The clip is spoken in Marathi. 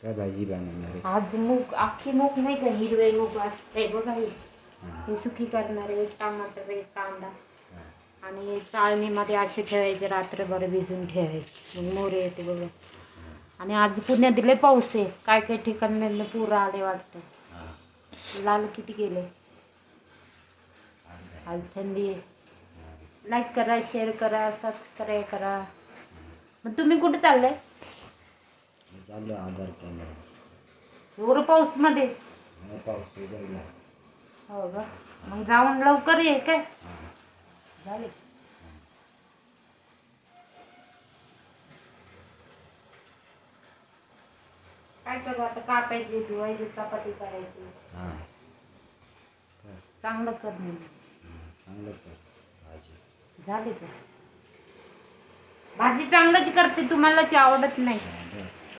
काय भाजी बनवणार आहे? आज मूग, अख्खी मूग नाही का, हिरवे मूग असते बघा हे. हां. हे सुकी करणार आहे, टमाटर, एक कांदा हां. आणि चाळणीमध्ये असे ठेवायचे, रात्रभर भिजून ठेवायचे, मग मोरे येते बघा. आणि आज पुण्यात दिले पाऊस आहे, काय काय ठिकाणी पूर आले वाटतं. हां. लाल किती गेले. आज थंडी आहे. लाईक करा, शेअर करा, सबस्क्राईब करा. मग तुम्ही कुठे चाललाय? मी चाललो आधार केंद्र. एवढं पाऊस मध्ये? मला पाऊस उघडला. हो का, मग जाऊन लवकर ये काय. हां. झाले. काय करू आता, कापायची, धुवायची, चपाती करायची. हां. चांगलं कर मी. चांगलं कर भाजी. झाले का? भाजी चांगलंच करते, तुम्हालाच आवडत नाही. बरं.